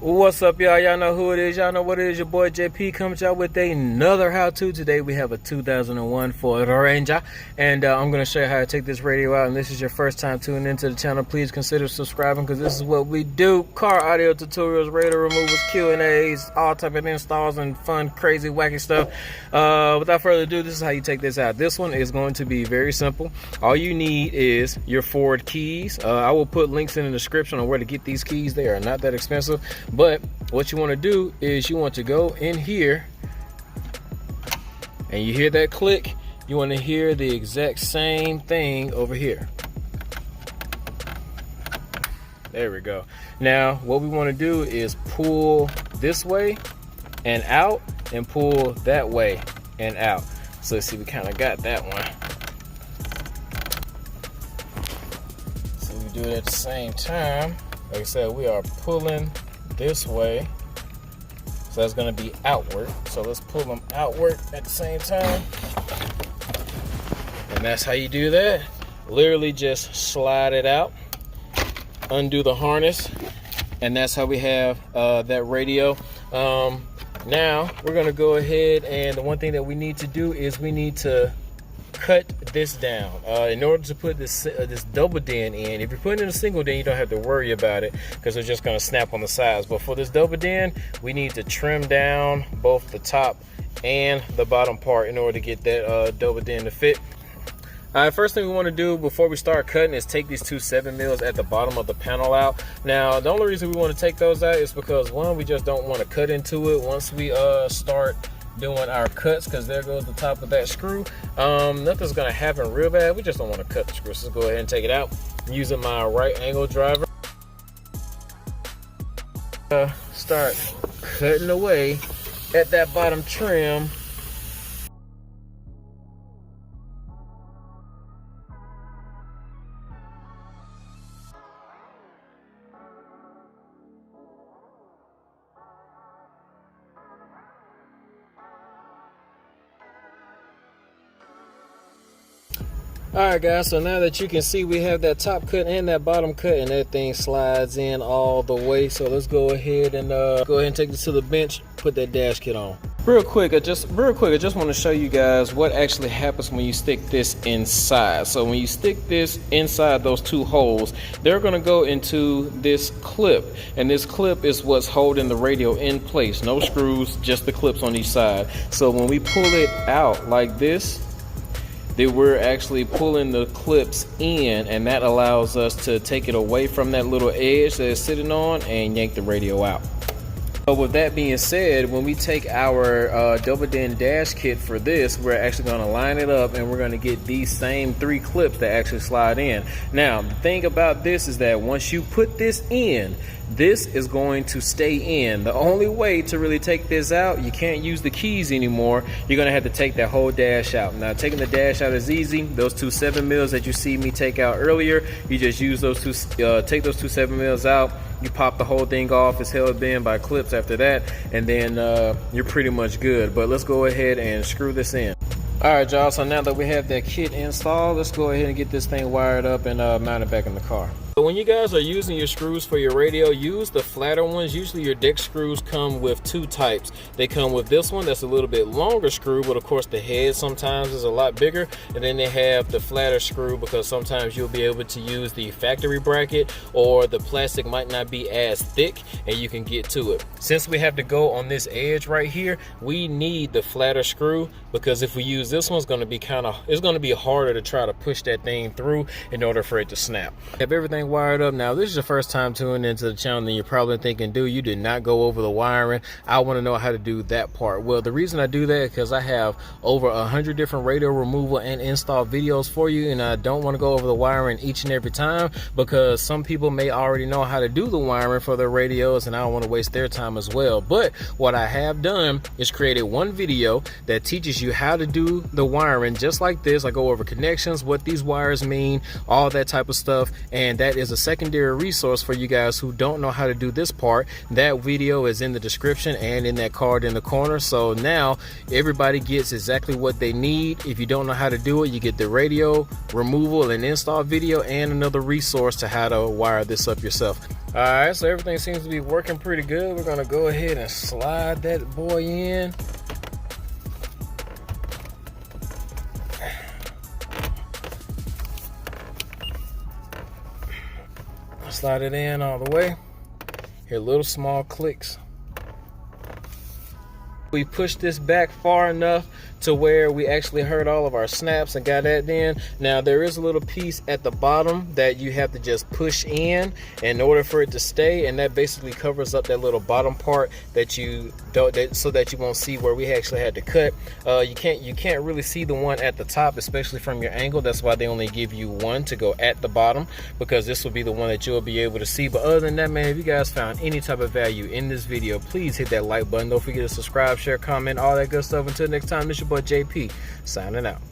What's up, y'all? Y'all know who it is. Y'all know what it is. Your boy JP comes out with another how-to. Today we have a 2001 Ford Ranger, and I'm going to show you how to take this radio out. And this is your first time tuning into the channel, please consider subscribing, because this is what we do: car audio tutorials, radio removals, Q&As, all type of installs and fun, crazy, wacky stuff. Without further ado, this is how you take this out. This one is going to be very simple. All you need is your Ford keys. I will put links in the description on where to get these keys. They are not that expensive. But what you want to do is you want to go in here, and you hear that click, you want to hear the exact same thing over here. There we go. Now what we want to do is pull this way and out, and pull that way and out. So let's see, we kind of got that one. So we do it at the same time. Like I said, we are pulling this way, so that's going to be outward. So let's pull them outward at the same time, and that's how you do that. Literally just slide it out, undo the harness, and that's how we have that radio. Now we're going to go ahead, and the one thing that we need to do is we need to cut this down in order to put this double den in. If you're putting in a single den, you don't have to worry about it because it's just going to snap on the sides. But for this double den, we need to trim down both the top and the bottom part in order to get that double den to fit. First thing we want to do before we start cutting is take these two 7mm at the bottom of the panel out. Now the only reason we want to take those out is because, one, we just don't want to cut into it once we start doing our cuts, because there goes the top of that screw. Nothing's gonna happen real bad. We just don't want to cut the screw. So let's go ahead and take it out using my right angle driver. Start cutting away at that bottom trim. Alright guys, so now that you can see, we have that top cut and that bottom cut, and that thing slides in all the way. So let's go ahead and take this to the bench, put that dash kit on. Real quick, I just want to show you guys what actually happens when you stick this inside. So when you stick this inside those two holes, they're going to go into this clip, and this clip is what's holding the radio in place. No screws, just the clips on each side. So when we pull it out like this, that we're actually pulling the clips in, and that allows us to take it away from that little edge that it's sitting on and yank the radio out. So with that being said, when we take our double den dash kit for this, we're actually going to line it up, and we're going to get these same three clips that actually slide in. Now the thing about this is that once you put this in, this is going to stay in. The only way to really take this out, you can't use the keys anymore. You're gonna have to take that whole dash out. Now taking the dash out is easy. Those two 7mm that you see me take out earlier, you just use those two, take those two 7mm out, you pop the whole thing off. It's held in by clips after that, and then you're pretty much good. But let's go ahead and screw this in. Alright y'all, so now that we have that kit installed, let's go ahead and get this thing wired up and mount it back in the car. So when you guys are using your screws for your radio, use the flatter ones. Usually your deck screws come with two types. They come with this one that's a little bit longer screw, but of course the head sometimes is a lot bigger. And then they have the flatter screw, because sometimes you'll be able to use the factory bracket, or the plastic might not be as thick and you can get to it. Since we have to go on this edge right here, we need the flatter screw, because if we use this one, it's going to be harder to try to push that thing through in order for it to snap. Have everything wired up. Now this is your first time tuning into the channel, and you're probably thinking, dude, you did not go over the wiring. I want to know how to do that part. Well, the reason I do that is because I have over 100 different radio removal and install videos for you, and I don't want to go over the wiring each and every time, because some people may already know how to do the wiring for their radios, and I don't want to waste their time as well. But what I have done is created one video that teaches you how to do the wiring just like this. I go over connections, what these wires mean, all that type of stuff, and that is a secondary resource for you guys who don't know how to do this part. That video is in the description and in that card in the corner. So now everybody gets exactly what they need. If you don't know how to do it, you get the radio removal and install video and another resource to how to wire this up yourself. All right, so everything seems to be working pretty good. We're gonna go ahead and slide that boy in. Slide it in all the way. Hear little small clicks. We pushed this back far enough to where we actually heard all of our snaps and got that in. Now there is a little piece at the bottom that you have to just push in order for it to stay, and that basically covers up that little bottom part that you don't, so that you won't see where we actually had to cut. You can't really see the one at the top, especially from your angle. That's why they only give you one to go at the bottom, because this will be the one that you'll be able to see. But other than that, man, if you guys found any type of value in this video, please hit that like button. Don't forget to subscribe, share, comment, all that good stuff. Until next time, this your boy JP signing out.